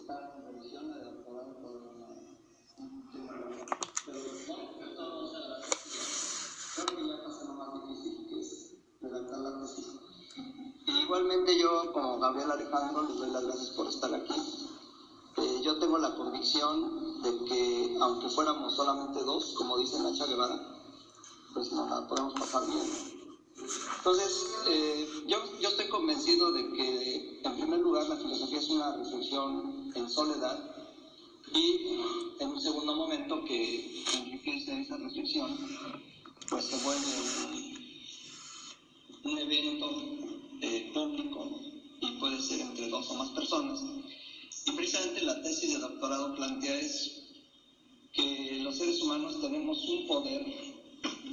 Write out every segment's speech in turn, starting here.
está en revisión de doctorado todavía no. Pero no, esto no se hará. Creo que ya pasa lo más difícil, que es redactar la tesis. Y igualmente yo, como Gabriel Alejandro, les doy las gracias por estar aquí. Yo tengo la convicción de que, aunque fuéramos solamente dos, como dice Nacha Guevara, pues nos la podemos pasar bien. Entonces, yo estoy convencido de que, en primer lugar, la filosofía es una reflexión en soledad, y en un segundo momento que enriquece esa reflexión, pues se vuelve un evento público y puede ser entre dos o más personas. Y precisamente la tesis de doctorado plantea es que los seres humanos tenemos un poder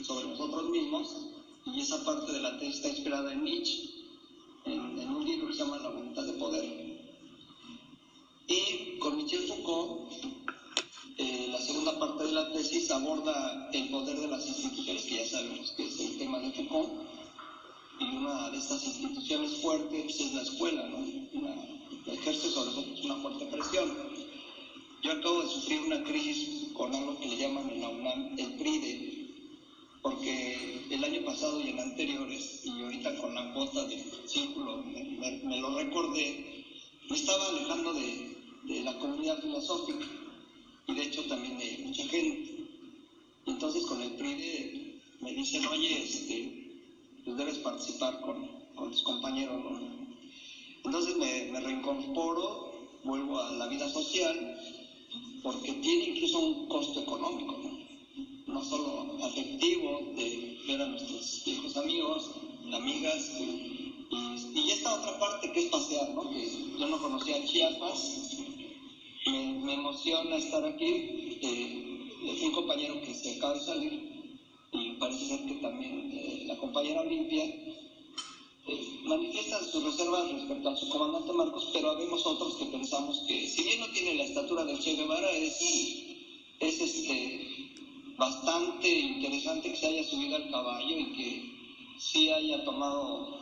sobre nosotros mismos, y esa parte de la tesis está inspirada en Nietzsche, en un libro que se llama La voluntad de poder. Y con Michel Foucault, la segunda parte de la tesis aborda el poder de las instituciones, que ya sabemos que es el tema de Foucault, y una de estas instituciones fuertes es la escuela, ¿no? Ejerce sobre nosotros una fuerte presión. Yo acabo de sufrir una crisis con algo que le llaman en la UNAM el PRIDE, porque el año pasado y en anteriores, y ahorita con la cuota del círculo me lo recordé, me estaba alejando de la comunidad filosófica, y de hecho también de mucha gente. Y entonces con el PRIDE me dicen, oye, pues debes participar con tus compañeros, ¿no? Entonces me reincorporo, vuelvo a la vida social, porque tiene incluso un costo económico, no solo afectivo, de ver a nuestros viejos amigos, amigas, y esta otra parte que es pasear, ¿no? Que yo no conocía Chiapas, me emociona estar aquí. Un compañero que se acaba de salir, y parece ser que también la compañera Olimpia, manifiesta sus reservas respecto a su comandante Marcos, pero habemos otros que pensamos que, si bien no tiene la estatura de Che Guevara, es bastante interesante que se haya subido al caballo y que sí haya tomado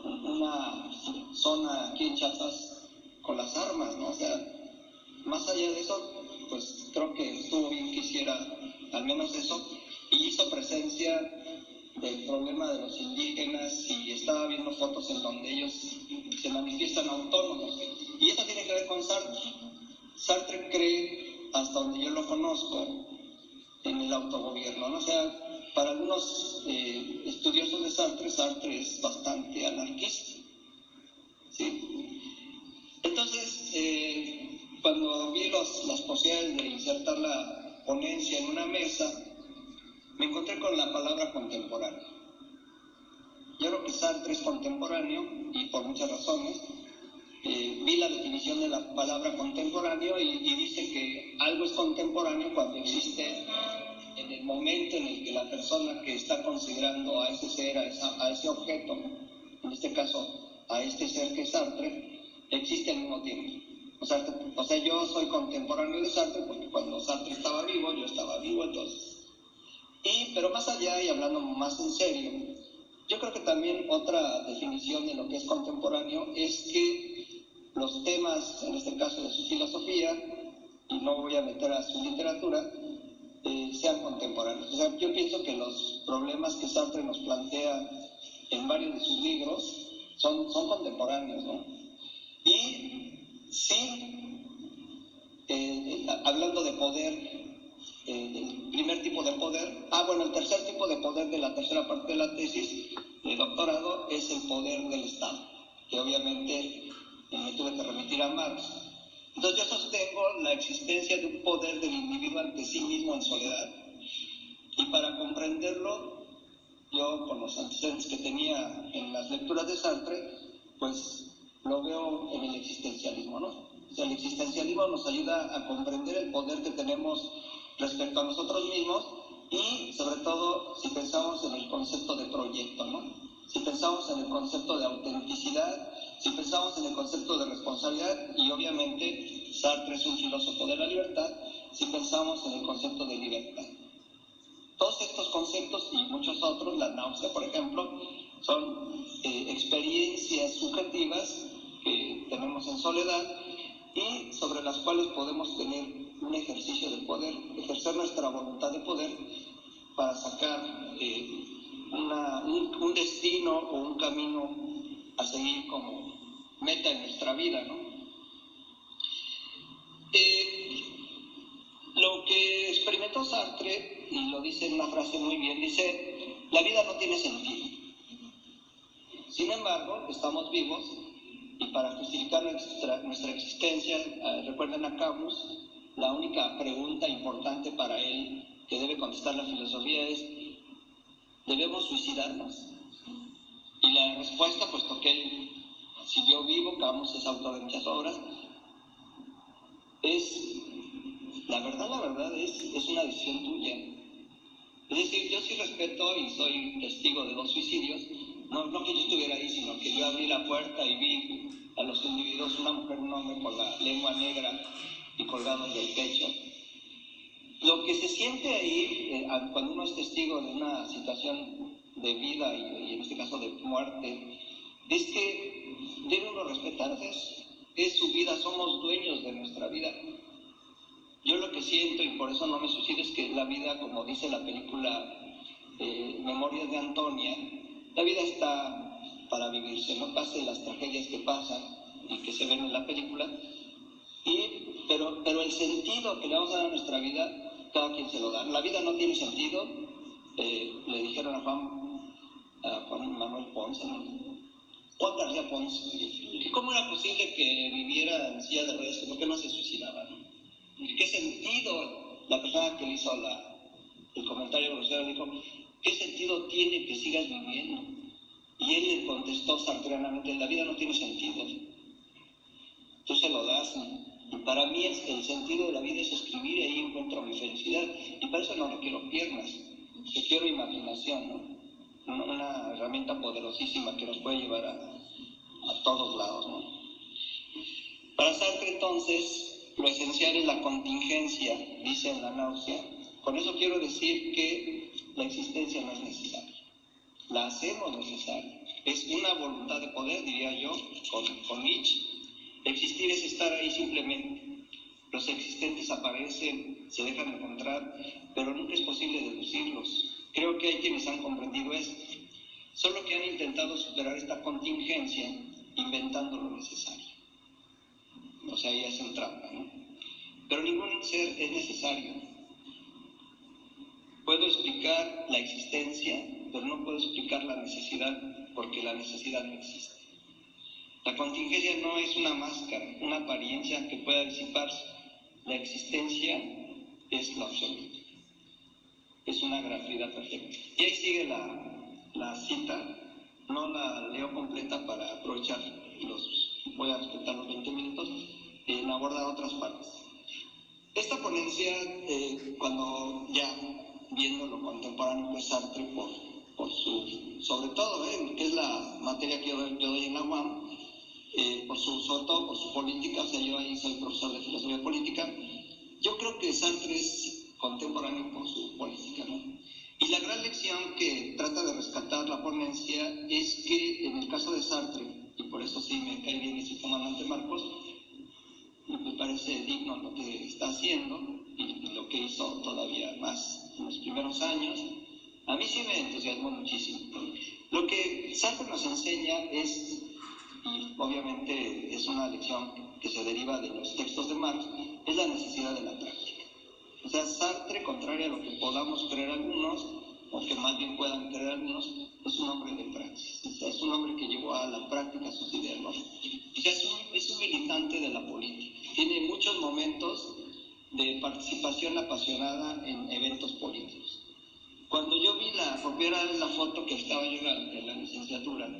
una zona aquí en Chiapas con las armas, ¿no? O sea, más allá de eso, pues creo que estuvo bien que hiciera al menos eso, y hizo presencia del problema de los indígenas, y estaba viendo fotos en donde ellos se manifiestan autónomos, y eso tiene que ver con Sartre. Sartre cree, hasta donde yo lo conozco, en el autogobierno, ¿no? O sea, para algunos estudiosos de Sartre es bastante anarquista, ¿sí? Entonces, cuando vi las posibilidades de insertar la ponencia en una mesa, me encontré con la palabra contemporáneo. Yo creo que Sartre es contemporáneo, y por muchas razones. Vi la definición de la palabra contemporáneo y dice que algo es contemporáneo cuando existe en el momento en el que la persona que está considerando a ese ser, a ese objeto, en este caso a este ser que es Sartre, existe al mismo tiempo. O sea, yo soy contemporáneo de Sartre porque cuando Sartre estaba vivo, yo estaba vivo, entonces. Pero más allá, y hablando más en serio, yo creo que también otra definición de lo que es contemporáneo es que los temas, en este caso de su filosofía, y no voy a meter a su literatura, sean contemporáneos. O sea, yo pienso que los problemas que Sartre nos plantea en varios de sus libros son contemporáneos, ¿no? Y sí, hablando de poder, el primer tipo de poder, el tercer tipo de poder de la tercera parte de la tesis de doctorado es el poder del Estado, que obviamente me tuve que remitir a Marx. Entonces yo sostengo la existencia de un poder del individuo ante sí mismo en soledad, y para comprenderlo, yo con los antecedentes que tenía en las lecturas de Sartre, pues lo veo en el existencialismo, ¿no? O sea, el existencialismo nos ayuda a comprender el poder que tenemos respecto a nosotros mismos, y sobre todo si pensamos en el concepto de proyecto, ¿no? Si pensamos en el concepto de autenticidad, si pensamos en el concepto de responsabilidad, y obviamente Sartre es un filósofo de la libertad, si pensamos en el concepto de libertad. Todos estos conceptos y muchos otros, la náusea, por ejemplo, son experiencias subjetivas que tenemos en soledad, y sobre las cuales podemos tener un ejercicio de poder, ejercer nuestra voluntad de poder para sacar un destino o un camino a seguir como meta en nuestra vida, ¿no? Lo que experimentó Sartre, y lo dice en una frase muy bien, dice: la vida no tiene sentido. Sin embargo, estamos vivos, y para justificar nuestra existencia, recuerden a Camus, la única pregunta importante para él que debe contestar la filosofía es: ¿debemos suicidarnos? Y la respuesta, puesto que él siguió vivo, Camus es autor de muchas obras, es: la verdad es una decisión tuya. Es decir, yo sí respeto y soy testigo de 2 suicidios, no que yo estuviera ahí, sino que yo abrí la puerta y vi a los individuos, una mujer, un hombre con la lengua negra y colgados del pecho. Lo que se siente ahí, cuando uno es testigo de una situación de vida y en este caso de muerte, es que debe uno respetarse, es su vida, somos dueños de nuestra vida. Yo lo que siento, y por eso no me suicido, es que la vida, como dice la película Memorias de Antonia, la vida está para vivirse, no pase las tragedias que pasan y que se ven en la película, pero el sentido que le vamos a dar a nuestra vida, cada quien se lo da. La vida no tiene sentido, le dijeron a Juan Manuel Ponce, ¿no? Juan García Ponce, que cómo era posible que viviera en silla de ruedas, ¿por qué no se suicidaba, no? ¿Qué sentido? La persona que le hizo el comentario grosero dijo: ¿qué sentido tiene que sigas viviendo? Y él le contestó sartreanamente: la vida no tiene sentido, tú se lo das, ¿no? Y para mí el sentido de la vida es escribir, y ahí encuentro mi felicidad, y para eso no requiero piernas, requiero imaginación, ¿no? Una herramienta poderosísima que nos puede llevar a todos lados, ¿no? Para Sartre, entonces, lo esencial es la contingencia, dice en La náusea. Con eso quiero decir que la existencia no es necesaria, la hacemos necesaria. Es una voluntad de poder, diría yo, con Nietzsche. Existir es estar ahí simplemente. Los existentes aparecen, se dejan encontrar, pero nunca es posible deducirlos. Creo que hay quienes han comprendido esto, solo que han intentado superar esta contingencia inventando lo necesario. O sea, ahí hacen trampa, ¿no? Pero ningún ser es necesario. Puedo explicar la existencia, pero no puedo explicar la necesidad, porque la necesidad no existe. La contingencia no es una máscara, una apariencia que pueda disiparse. La existencia es lo absoluto. Es una gratuidad perfecta. Y ahí sigue la cita. No la leo completa para aprovechar voy a respetar los 20 minutos, en abordar otras partes. Esta ponencia, cuando ya viendo lo contemporáneo que es Sartre, sobre todo, que es la materia que yo doy en la UAM, sobre todo por su política, o sea, yo ahí soy profesor de filosofía política, yo creo que Sartre es contemporáneo por su política, ¿no? Y la gran lección que trata de rescatar la ponencia es que en el caso de Sartre, y por eso sí me cae bien ese comandante Marcos, me parece digno lo que está haciendo y lo que hizo todavía más en los primeros años, a mí sí me entusiasmó muchísimo. Lo que Sartre nos enseña es, y obviamente es una lección que se deriva de los textos de Marx, es la necesidad de la práctica. O sea, Sartre, contrario a lo que podamos creer algunos, o que más bien puedan creer algunos, es un hombre de praxis. O sea, es un hombre que llevó a la práctica sus ideas, ¿no? O sea, es un militante de la política. Tiene muchos momentos de participación apasionada en eventos políticos. Cuando yo vi por primera vez la foto que estaba yo en la licenciatura,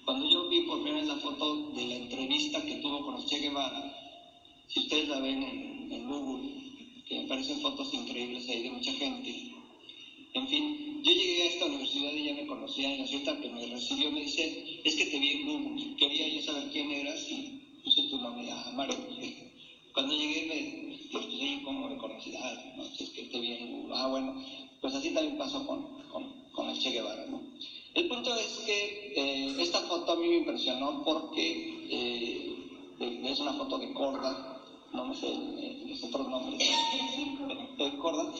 cuando yo vi por primera vez la foto de la entrevista que tuvo con Che Guevara, si ustedes la ven en Google, que me parecen fotos increíbles ahí de mucha gente. En fin, yo llegué a esta universidad y ya me conocía, y la señorita que me recibió me dice: es que te vi en Google, quería yo saber quién eras y puse tu nombre, Mario. Cuando llegué pues ¿cómo me conocí? No, es que te vi en Google. Bueno, pues así también pasó con el Che Guevara, ¿no? El punto es que esta foto a mí me impresionó porque de es una foto de Korda, no me sé los otros nombres, Korda.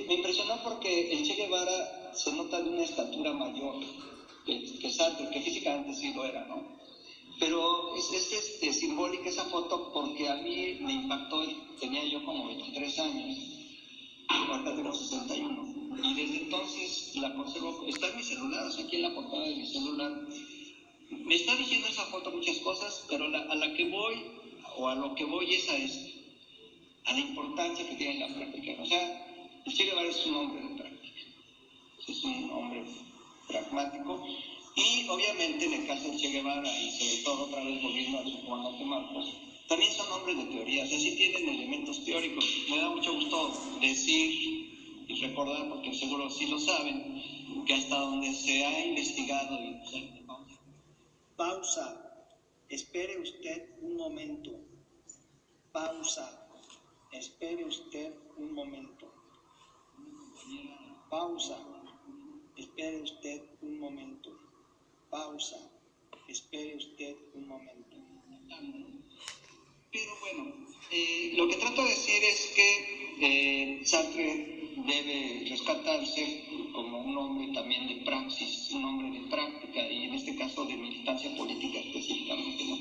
Me impresionó porque el Che Guevara se nota de una estatura mayor que Sartre, que físicamente sí lo era, ¿no? Pero es simbólica esa foto porque a mí me impactó, tenía yo como 23 años, ahorita tengo 61, y desde entonces la conservo, está en mi celular, o sea, aquí en la portada de mi celular. Me está diciendo esa foto muchas cosas, pero a la que voy, o a lo que voy es a esto, a la importancia que tiene la práctica. O sea, el Che Guevara es un hombre de práctica, es un hombre pragmático, y obviamente en el caso de Che Guevara, y sobre todo otra vez volviendo a su Juan Marcos, también son hombres de teoría, o sea, sí tienen elementos teóricos. Me da mucho gusto decir y recordar, porque seguro sí lo saben, que hasta donde se ha investigado y... Pausa. Espere usted un momento. Pausa. Espere usted un momento. Pausa. Espere usted un momento. Pausa. Espere usted un momento. Pero bueno, lo que trato de decir es que Sartre debe rescatarse como un hombre también de praxis, un hombre de práctica, y en este caso de militancia política específicamente, ¿no?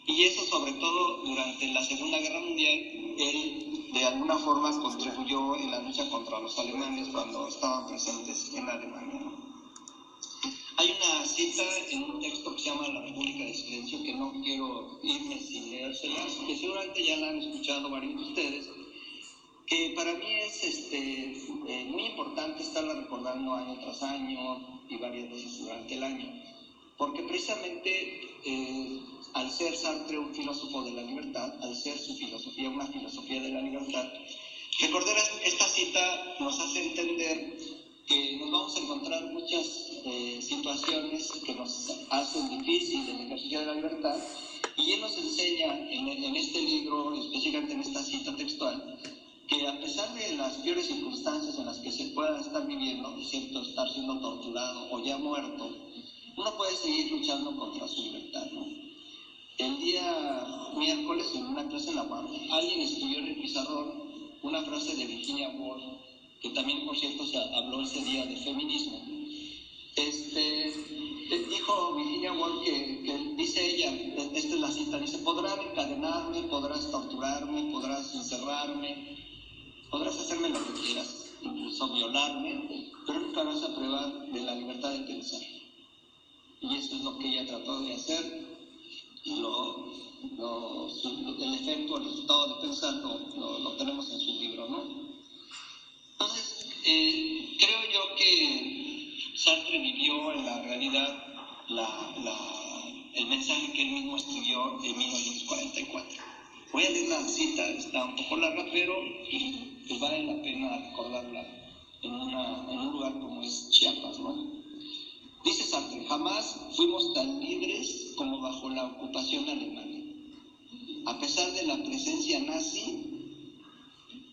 Y eso sobre todo durante la Segunda Guerra Mundial, él de alguna forma contribuyó en la lucha contra los alemanes cuando estaban presentes en Alemania, ¿no? Hay una cita en un texto que se llama La República de Silencio, que no quiero irme sin leérselas, que seguramente ya la han escuchado varios de ustedes, que para mí es muy importante estarla recordando año tras año y varias veces durante el año, porque precisamente al ser Sartre un filósofo de la libertad, al ser su filosofía una filosofía de la libertad, recordar esta cita nos hace entender que nos vamos a encontrar muchas situaciones que nos hacen difícil el ejercicio de la libertad, y él nos enseña en este libro, específicamente en esta cita textual, que a pesar de las peores circunstancias en las que se pueda estar viviendo, es cierto, estar siendo torturado o ya muerto, uno puede seguir luchando contra su libertad, ¿no? El día miércoles, en una clase en la UAM, alguien escribió en el pizarrón una frase de Virginia Woolf, que también, por cierto, se habló ese día de feminismo. Dijo Virginia Woolf que dice ella, esta es la cita, dice: podrás encadenarme, podrás torturarme, podrás encerrarme, podrás hacerme lo que quieras, incluso violarme, pero nunca vas a probar de la libertad de pensar. Y eso es lo que ella trató de hacer, y el efecto, el resultado de pensar lo tenemos en su libro, ¿no? Entonces, creo yo que Sartre vivió en la realidad el mensaje que él mismo escribió en 1944. Voy a leer la cita, está un poco larga, pero pues vale la pena recordarla en un lugar como es Chiapas, ¿no? Dice Sartre: jamás fuimos tan libres como bajo la ocupación alemana. A pesar de la presencia nazi,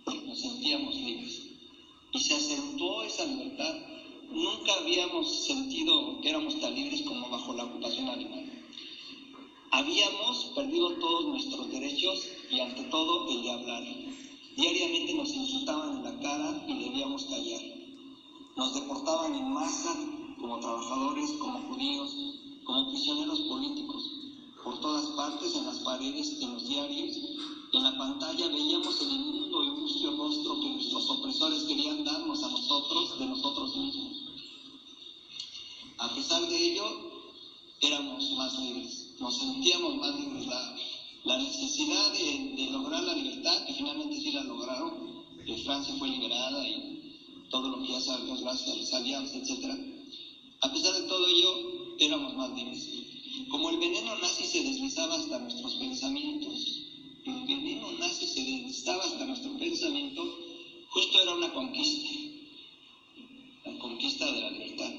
nos sentíamos libres. Y se acentuó esa libertad. Nunca habíamos sentido que éramos tan libres como bajo la ocupación alemana. Habíamos perdido todos nuestros derechos y ante todo el de hablar. Diariamente nos insultaban en la cara y debíamos callar. Nos deportaban en masa como trabajadores, como judíos, como prisioneros políticos. Por todas partes, en las paredes, en los diarios, en la pantalla veíamos el inmundo y mustio rostro que nuestros opresores querían darnos a nosotros de nosotros mismos. A pesar de ello, éramos más libres, nos sentíamos más libres. La necesidad de lograr la libertad, que finalmente sí la lograron, Francia fue liberada y todo lo que ya sabemos gracias a las alianzas, etc. A pesar de todo ello, éramos más libres. Como el veneno nazi se deslizaba hasta nuestros pensamientos, el veneno nazi se deslizaba hasta nuestro pensamiento, justo era una conquista, la conquista de la libertad.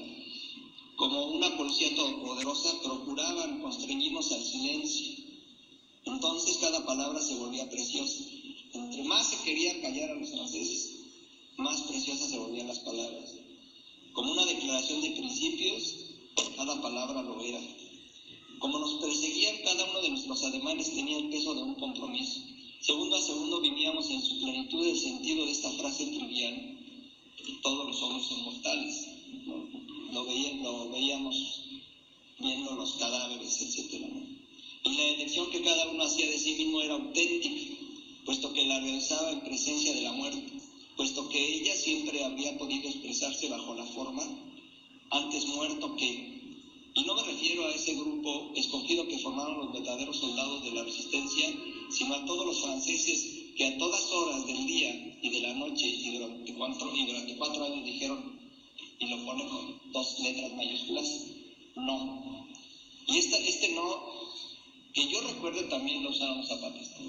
Como una policía todopoderosa, procuraban constreñirnos al silencio. Entonces cada palabra se volvía preciosa. Entre más se quería callar a los franceses, más preciosas se volvían las palabras. Como una declaración de principios, cada palabra lo era. Como nos perseguían, cada uno de nuestros ademanes tenía el peso de un compromiso. Segundo a segundo vivíamos en su plenitud el sentido de esta frase trivial: todos los hombres son mortales. Lo veíamos viendo los cadáveres, etc. Y la elección que cada uno hacía de sí mismo era auténtica, puesto que la realizaba en presencia de la muerte, puesto que ella siempre había podido expresarse bajo la forma antes muerto que. Y no me refiero a ese grupo escogido que formaron los verdaderos soldados de la resistencia, sino a todos los franceses que a todas horas del día y de la noche y durante 4 años dijeron, y lo pone con 2 letras mayúsculas, no. Y este no, que yo recuerde, también lo usaron los zapatistas,